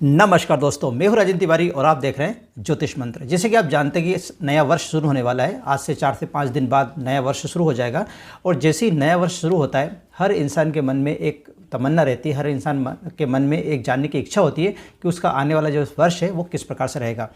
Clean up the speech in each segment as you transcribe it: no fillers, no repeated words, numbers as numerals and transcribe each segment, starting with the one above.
नमस्कार दोस्तों, मैं हूं राजन तिवारी और आप देख रहे हैं ज्योतिष मंत्र। जैसे कि आप जानते हैं कि नया वर्ष शुरू होने वाला है। आज से 4 से 5 दिन बाद नया वर्ष शुरू हो जाएगा और जैसे ही नया वर्ष शुरू होता है, हर इंसान के मन में एक तमन्ना रहती है, हर इंसान के मन में एक जानने की इच्छा होती है कि उसका आने वाला जो वर्ष है वो किस प्रकार से रहेगा।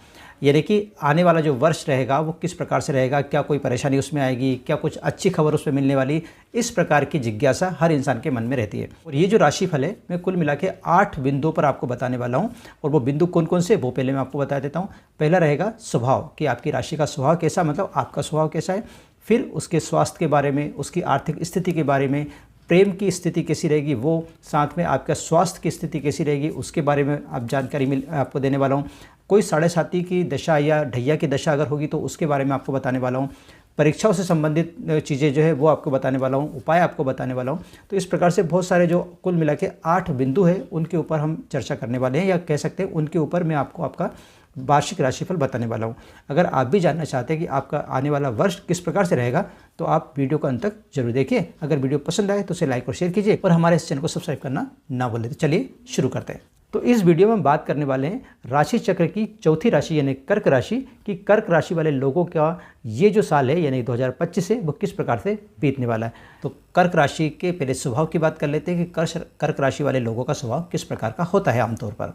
यानी कि आने वाला जो वर्ष रहेगा वो किस प्रकार से रहेगा, क्या कोई परेशानी उसमें आएगी, क्या कुछ अच्छी खबर उसमें मिलने वाली, इस प्रकार की जिज्ञासा हर इंसान के मन में रहती है। और ये जो राशिफल है मैं कुल मिला के 8 बिंदुओं पर आपको बताने वाला हूँ। और वो बिंदु कौन कौन से, वो पहले मैं आपको बता देता हूँ। पहला रहेगा स्वभाव, कि आपकी राशि का स्वभाव कैसा, मतलब आपका स्वभाव कैसा है। फिर उसके स्वास्थ्य के बारे में, उसकी आर्थिक स्थिति के बारे में, प्रेम की स्थिति कैसी रहेगी वो, साथ में आपका स्वास्थ्य की स्थिति कैसी रहेगी उसके बारे में आप जानकारी आपको देने वाला हूँ। कोई 7.5 की दशा या ढैया की दशा अगर होगी तो उसके बारे में आपको बताने वाला हूँ। परीक्षाओं से संबंधित चीज़ें जो है वो आपको बताने वाला हूँ, उपाय आपको बताने वाला हूँ। तो इस प्रकार से बहुत सारे जो कुल मिला के 8 बिंदु है उनके ऊपर हम चर्चा करने वाले हैं, या कह सकते हैं उनके ऊपर मैं आपको आपका वार्षिक राशिफल बताने वाला हूँ। अगर आप भी जानना चाहते हैं कि आपका आने वाला वर्ष किस प्रकार से रहेगा तो आप वीडियो को अंत तक जरूर देखिए। अगर वीडियो पसंद आए तो उसे लाइक और शेयर कीजिए और हमारे इस चैनल को सब्सक्राइब करना ना भूलें। तो चलिए शुरू करते हैं। तो इस वीडियो में हम बात करने वाले हैं राशि चक्र की चौथी राशि यानी कर्क राशि की। कर्क राशि वाले लोगों का ये जो साल है यानी 2025 है वो किस प्रकार से बीतने वाला है। तो कर्क राशि के पहले स्वभाव की बात कर लेते हैं कि कर्क राशि वाले लोगों का स्वभाव किस प्रकार का होता है आमतौर पर।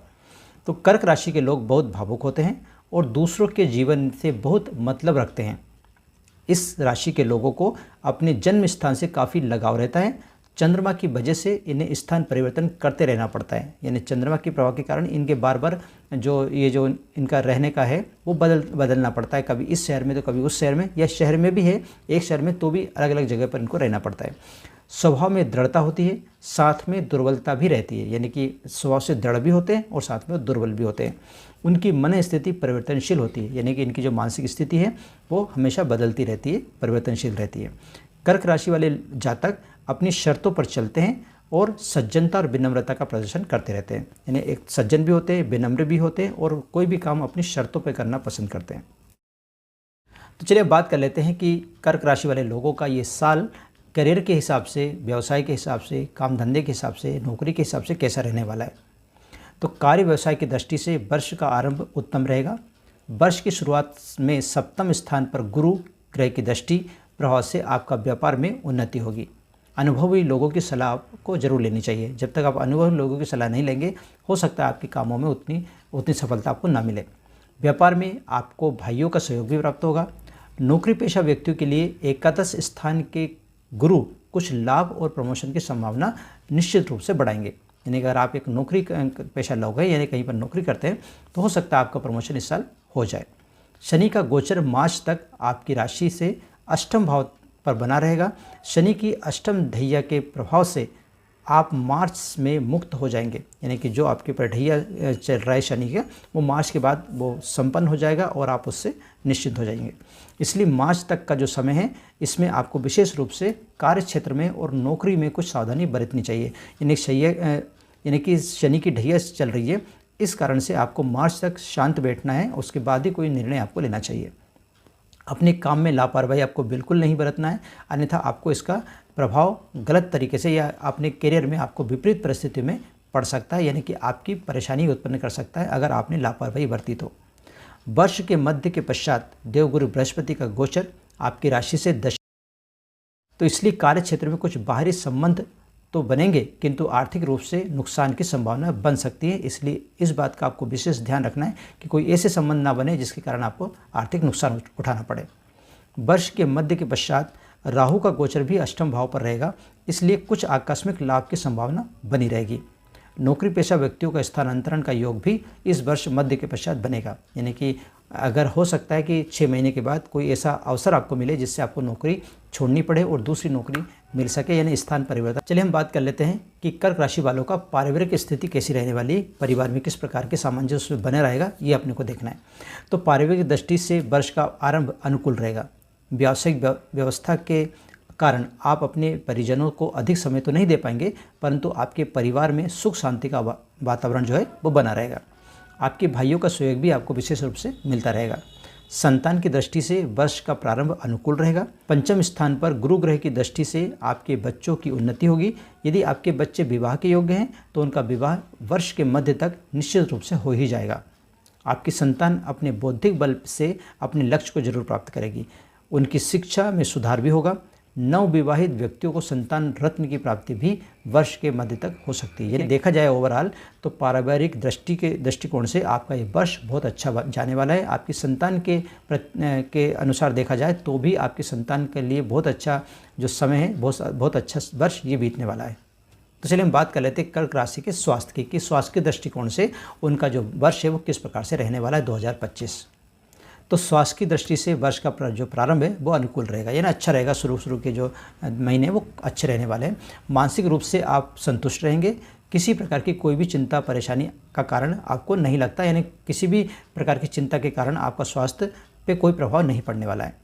तो कर्क राशि के लोग बहुत भावुक होते हैं और दूसरों के जीवन से बहुत मतलब रखते हैं। इस राशि के लोगों को अपने जन्म स्थान से काफ़ी लगाव रहता है। चंद्रमा की वजह से इन्हें स्थान परिवर्तन करते रहना पड़ता है, यानी चंद्रमा के प्रभाव के कारण इनके बार बार जो इनका रहने का है वो बदलना पड़ता है। कभी इस शहर में तो कभी उस शहर में, या शहर में भी है एक शहर में तो भी अलग अलग जगह पर इनको रहना पड़ता है। स्वभाव में दृढ़ता होती है, साथ में दुर्बलता भी रहती है, यानी कि स्वभाव से दृढ़ भी होते हैं और साथ में दुर्बल भी होते हैं। उनकी मन स्थिति परिवर्तनशील होती है, यानी कि इनकी जो मानसिक स्थिति है वो हमेशा बदलती रहती है, परिवर्तनशील रहती है। कर्क राशि वाले जातक अपनी शर्तों पर चलते हैं और सज्जनता और विनम्रता का प्रदर्शन करते रहते हैं, यानी एक सज्जन भी होते हैं, विनम्र भी होते हैं और कोई भी काम अपनी शर्तों पर करना पसंद करते हैं। तो चलिए बात कर लेते हैं कि कर्क राशि वाले लोगों का ये साल करियर के हिसाब से, व्यवसाय के हिसाब से, काम धंधे के हिसाब से, नौकरी के हिसाब से कैसा रहने वाला है। तो कार्य व्यवसाय की दृष्टि से वर्ष का आरंभ उत्तम रहेगा। वर्ष की शुरुआत में सप्तम स्थान पर गुरु ग्रह की दृष्टि प्रभाव से आपका व्यापार में उन्नति होगी। अनुभवी लोगों की सलाह को जरूर लेनी चाहिए। जब तक आप अनुभवी लोगों की सलाह नहीं लेंगे हो सकता है आपके कामों में उतनी सफलता आपको ना मिले। व्यापार में आपको भाइयों का सहयोग भी प्राप्त होगा। नौकरी पेशा व्यक्तियों के लिए एकादश स्थान के गुरु कुछ लाभ और प्रमोशन की संभावना निश्चित रूप से बढ़ाएंगे। यानी अगर आप एक नौकरी पेशा लोग हैं यानी कहीं पर नौकरी करते हैं तो हो सकता है आपका प्रमोशन इस साल हो जाए। शनि का गोचर मार्च तक आपकी राशि से अष्टम भाव पर बना रहेगा। शनि की अष्टम ढैया के प्रभाव से आप मार्च में मुक्त हो जाएंगे, यानी कि जो आपके ऊपर ढैया चल रहा है शनि का वो मार्च के बाद वो संपन्न हो जाएगा और आप उससे निश्चिंत हो जाएंगे। इसलिए मार्च तक का जो समय है इसमें आपको विशेष रूप से कार्य क्षेत्र में और नौकरी में कुछ सावधानी बरतनी चाहिए। यानी कि शनि की ढैया चल रही है, इस कारण से आपको मार्च तक शांत बैठना है, उसके बाद ही कोई निर्णय आपको लेना चाहिए। अपने काम में लापरवाही आपको बिल्कुल नहीं बरतना है, अन्यथा आपको इसका प्रभाव गलत तरीके से या अपने करियर में आपको विपरीत परिस्थिति में पड़ सकता है, यानी कि आपकी परेशानी उत्पन्न कर सकता है अगर आपने लापरवाही बरती तो। वर्ष के मध्य के पश्चात देवगुरु बृहस्पति का गोचर आपकी राशि से तो इसलिए कार्य क्षेत्र में कुछ बाहरी संबंध तो बनेंगे किंतु आर्थिक रूप से नुकसान की संभावना बन सकती है। इसलिए इस बात का आपको विशेष ध्यान रखना है कि कोई ऐसे संबंध ना बने जिसके कारण आपको आर्थिक नुकसान उठाना पड़े। वर्ष के मध्य के पश्चात राहु का गोचर भी अष्टम भाव पर रहेगा, इसलिए कुछ आकस्मिक लाभ की संभावना बनी रहेगी। नौकरी पेशा व्यक्तियों का स्थानांतरण का योग भी इस वर्ष मध्य के पश्चात बनेगा, यानी कि अगर हो सकता है कि 6 महीने के बाद कोई ऐसा अवसर आपको मिले जिससे आपको नौकरी छोड़नी पड़े और दूसरी नौकरी मिल सके, यानी स्थान परिवर्तन। चलिए हम बात कर लेते हैं कि कर्क राशि वालों का पारिवारिक स्थिति कैसी रहने वाली है, परिवार में किस प्रकार के सामंजस्य बने रहेगा, ये अपने को देखना है। तो पारिवारिक दृष्टि से वर्ष का आरंभ अनुकूल रहेगा। व्यावसायिक व्यवस्था के कारण आप अपने परिजनों को अधिक समय तो नहीं दे पाएंगे, परंतु आपके परिवार में सुख शांति का वातावरण जो है वो बना रहेगा। आपके भाइयों का सहयोग भी आपको विशेष रूप से मिलता रहेगा। संतान की दृष्टि से वर्ष का प्रारंभ अनुकूल रहेगा। पंचम स्थान पर गुरु ग्रह की दृष्टि से आपके बच्चों की उन्नति होगी। यदि आपके बच्चे विवाह के योग्य हैं तो उनका विवाह वर्ष के मध्य तक निश्चित रूप से हो ही जाएगा। आपकी संतान अपने बौद्धिक बल से अपने लक्ष्य को जरूर प्राप्त करेगी। उनकी शिक्षा में सुधार भी होगा। नवविवाहित व्यक्तियों को संतान रत्न की प्राप्ति भी वर्ष के मध्य तक हो सकती है। यदि देखा जाए ओवरऑल तो पारिवारिक दृष्टिकोण से आपका ये वर्ष बहुत अच्छा जाने वाला है। आपकी संतान के अनुसार देखा जाए तो भी आपकी संतान के लिए बहुत अच्छा जो समय है, बहुत अच्छा वर्ष ये बीतने वाला है। तो चलिए हम बात कर लेते हैं कर्क राशि के स्वास्थ्य की, कि स्वास्थ्य के दृष्टिकोण से उनका जो वर्ष है वो किस प्रकार से रहने वाला है 2025। तो स्वास्थ्य की दृष्टि से वर्ष का जो प्रारंभ है वो अनुकूल रहेगा, यानी अच्छा रहेगा। शुरू के जो महीने वो अच्छे रहने वाले हैं। मानसिक रूप से आप संतुष्ट रहेंगे। किसी प्रकार की कोई भी चिंता परेशानी का कारण आपको नहीं लगता, यानी किसी भी प्रकार की चिंता के कारण आपका स्वास्थ्य पे कोई प्रभाव नहीं पड़ने वाला है।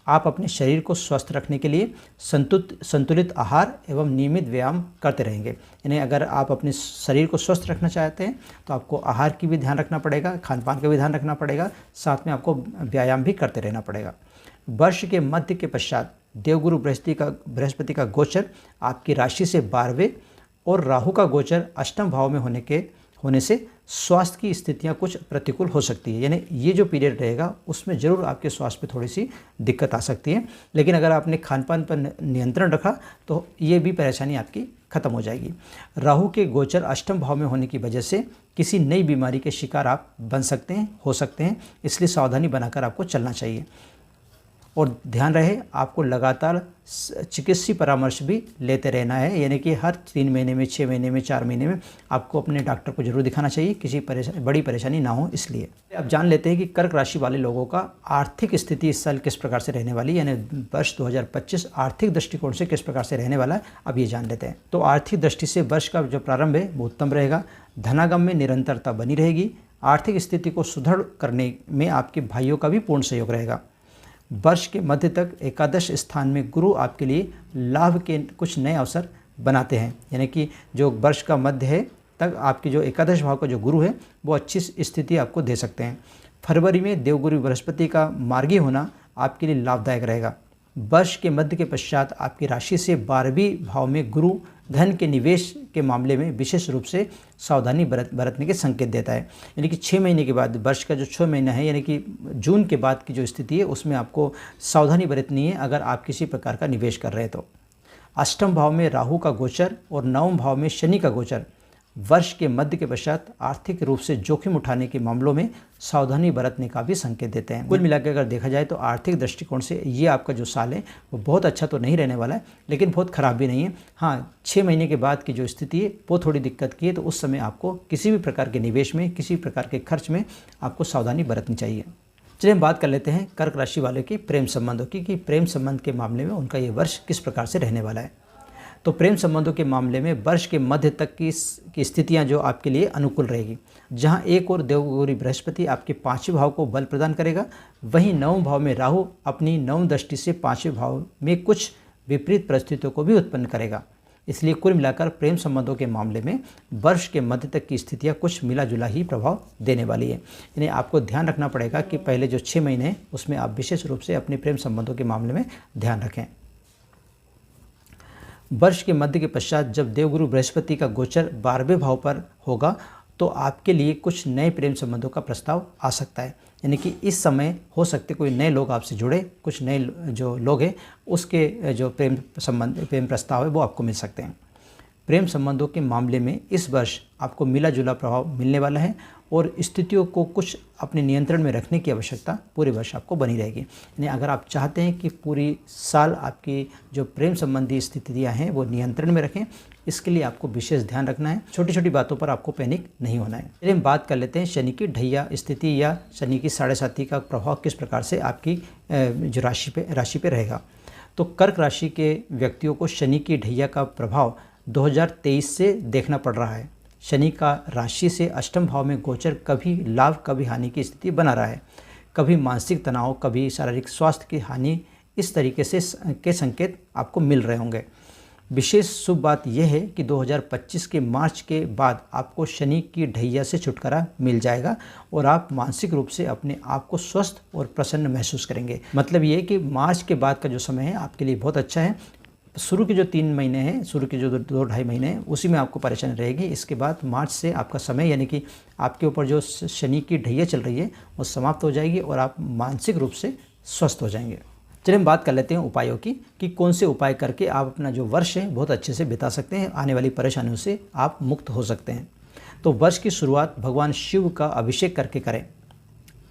आप अपने शरीर को स्वस्थ रखने के लिए संतुलित आहार एवं नियमित व्यायाम करते रहेंगे। यानी अगर आप अपने शरीर को स्वस्थ रखना चाहते हैं तो आपको आहार की भी ध्यान रखना पड़ेगा, खान पान का भी ध्यान रखना पड़ेगा, साथ में आपको व्यायाम भी करते रहना पड़ेगा। वर्ष के मध्य के पश्चात देवगुरु बृहस्पति का गोचर आपकी राशि से 12वें और राहु का गोचर अष्टम भाव में होने से स्वास्थ्य की स्थितियां कुछ प्रतिकूल हो सकती है। यानी ये जो पीरियड रहेगा उसमें ज़रूर आपके स्वास्थ्य पे थोड़ी सी दिक्कत आ सकती है, लेकिन अगर आपने खान पान पर नियंत्रण रखा तो ये भी परेशानी आपकी खत्म हो जाएगी। राहु के गोचर अष्टम भाव में होने की वजह से किसी नई बीमारी के शिकार आप हो सकते हैं, इसलिए सावधानी बनाकर आपको चलना चाहिए। और ध्यान रहे आपको लगातार चिकित्सीय परामर्श भी लेते रहना है, यानी कि हर 3 महीने में, 6 महीने में, 4 महीने में आपको अपने डॉक्टर को जरूर दिखाना चाहिए, किसी बड़ी परेशानी ना हो इसलिए। अब जान लेते हैं कि कर्क राशि वाले लोगों का आर्थिक स्थिति इस साल किस प्रकार से रहने वाली है, यानी वर्ष 2025 आर्थिक दृष्टिकोण से किस प्रकार से रहने वाला है, अब ये जान लेते हैं। तो आर्थिक दृष्टि से वर्ष का जो प्रारंभ है वो उत्तम रहेगा। धनागम में निरंतरता बनी रहेगी। आर्थिक स्थिति को सुदृढ़ करने में आपके भाइयों का भी पूर्ण सहयोग रहेगा। वर्ष के मध्य तक एकादश स्थान में गुरु आपके लिए लाभ के कुछ नए अवसर बनाते हैं, यानी कि जो वर्ष का मध्य है तक आपके जो एकादश भाव का जो गुरु है वो अच्छी स्थिति आपको दे सकते हैं। फरवरी में देवगुरु बृहस्पति का मार्गी होना आपके लिए लाभदायक रहेगा। वर्ष के मध्य के पश्चात आपकी राशि से 12वें भाव में गुरु धन के निवेश के मामले में विशेष रूप से सावधानी बरतने के संकेत देता है। यानी कि 6 महीने के बाद, वर्ष का जो 6 महीना है यानी कि जून के बाद की जो स्थिति है उसमें आपको सावधानी बरतनी है अगर आप किसी प्रकार का निवेश कर रहे हैं तो। अष्टम भाव में राहु का गोचर और नवम भाव में शनि का गोचर वर्ष के मध्य के पश्चात आर्थिक रूप से जोखिम उठाने के मामलों में सावधानी बरतने का भी संकेत देते हैं। कुल मिलाकर अगर देखा जाए तो आर्थिक दृष्टिकोण से ये आपका जो साल है वो बहुत अच्छा तो नहीं रहने वाला है, लेकिन बहुत ख़राब भी नहीं है। हाँ, 6 महीने के बाद की जो स्थिति है वो थोड़ी दिक्कत की है, तो उस समय आपको किसी भी प्रकार के निवेश में, किसी प्रकार के खर्च में आपको सावधानी बरतनी चाहिए। चलिए हम बात कर लेते हैं कर्क राशि वाले की प्रेम संबंधों की, कि प्रेम संबंध के मामले में उनका ये वर्ष किस प्रकार से रहने वाला है। तो प्रेम संबंधों के मामले में वर्ष के मध्य तक की स्थितियां जो आपके लिए अनुकूल रहेगी। जहां एक और देवगुरु बृहस्पति आपके 5वें भाव को बल प्रदान करेगा, वहीं 9वें भाव में राहु अपनी 9वीं दृष्टि से 5वें भाव में कुछ विपरीत परिस्थितियों को भी उत्पन्न करेगा। इसलिए कुल मिलाकर प्रेम संबंधों के मामले में वर्ष के मध्य तक की स्थितियाँ कुछ मिला जुला ही प्रभाव देने वाली है। यानी आपको ध्यान रखना पड़ेगा कि पहले जो 6 महीने हैं उसमें आप विशेष रूप से अपने प्रेम संबंधों के मामले में ध्यान रखें। वर्ष के मध्य के पश्चात जब देवगुरु बृहस्पति का गोचर 12वें भाव पर होगा तो आपके लिए कुछ नए प्रेम संबंधों का प्रस्ताव आ सकता है। यानी कि इस समय हो सकते कोई नए लोग आपसे जुड़े, कुछ नए जो लोग हैं उसके जो प्रेम प्रस्ताव है वो आपको मिल सकते हैं। प्रेम संबंधों के मामले में इस वर्ष आपको मिला जुला प्रभाव मिलने वाला है और स्थितियों को कुछ अपने नियंत्रण में रखने की आवश्यकता पूरे वर्ष आपको बनी रहेगी। यानी अगर आप चाहते हैं कि पूरी साल आपकी जो प्रेम संबंधी स्थितियाँ हैं वो नियंत्रण में रखें, इसके लिए आपको विशेष ध्यान रखना है। छोटी छोटी बातों पर आपको पैनिक नहीं होना है। चलिए हम बात कर लेते हैं शनि की ढैया स्थिति या शनि की 7.5 का प्रभाव किस प्रकार से आपकी जो राशि पे रहेगा। तो कर्क राशि के व्यक्तियों को शनि की ढैया का प्रभाव 2023 से देखना पड़ रहा है। शनि का राशि से अष्टम भाव में गोचर कभी लाभ कभी हानि की स्थिति बना रहा है। कभी मानसिक तनाव, कभी शारीरिक स्वास्थ्य की हानि, इस तरीके से के संकेत आपको मिल रहे होंगे। विशेष शुभ बात यह है कि 2025 के मार्च के बाद आपको शनि की ढैया से छुटकारा मिल जाएगा और आप मानसिक रूप से अपने आप को स्वस्थ और प्रसन्न महसूस करेंगे। मतलब ये है कि मार्च के बाद का जो समय है आपके लिए बहुत अच्छा है। शुरू के जो 3 महीने हैं, शुरू के जो 2-2.5 महीने हैं, उसी में आपको परेशानी रहेगी। इसके बाद मार्च से आपका समय यानी कि आपके ऊपर जो शनि की ढैया चल रही है वो समाप्त हो जाएगी और आप मानसिक रूप से स्वस्थ हो जाएंगे। चलिए हम बात कर लेते हैं उपायों की कि कौन से उपाय करके आप अपना जो वर्ष है बहुत अच्छे से बिता सकते हैं, आने वाली परेशानियों से आप मुक्त हो सकते हैं। तो वर्ष की शुरुआत भगवान शिव का अभिषेक करके करें।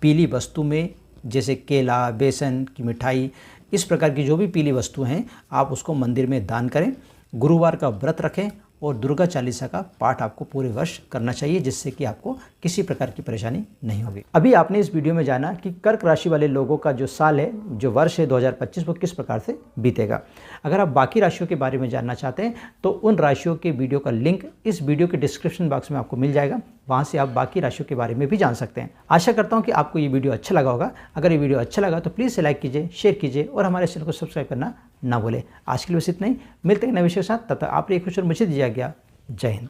पीली वस्तु में जैसे केला, बेसन की मिठाई, इस प्रकार की जो भी पीली वस्तु हैं आप उसको मंदिर में दान करें। गुरुवार का व्रत रखें और दुर्गा चालीसा का पाठ आपको पूरे वर्ष करना चाहिए, जिससे कि आपको किसी प्रकार की परेशानी नहीं होगी। अभी आपने इस वीडियो में जाना कि कर्क राशि वाले लोगों का जो साल है, जो वर्ष है 2025, वो किस प्रकार से बीतेगा। अगर आप बाकी राशियों के बारे में जानना चाहते हैं तो उन राशियों के वीडियो का लिंक इस वीडियो के डिस्क्रिप्शन बॉक्स में आपको मिल जाएगा, वहाँ से आप बाकी राशियों के बारे में भी जान सकते हैं। आशा करता हूँ कि आपको ये वीडियो अच्छा लगा होगा। अगर ये वीडियो अच्छा लगा तो प्लीज़ इसे लाइक कीजिए, शेयर कीजिए और हमारे चैनल को सब्सक्राइब करना ना भूलें। आज के लिए बस इतना ही, मिलते हैं नए विषय के साथ। तब तक आप खुश और मुझे दीजिए आज्ञा। जय हिंद।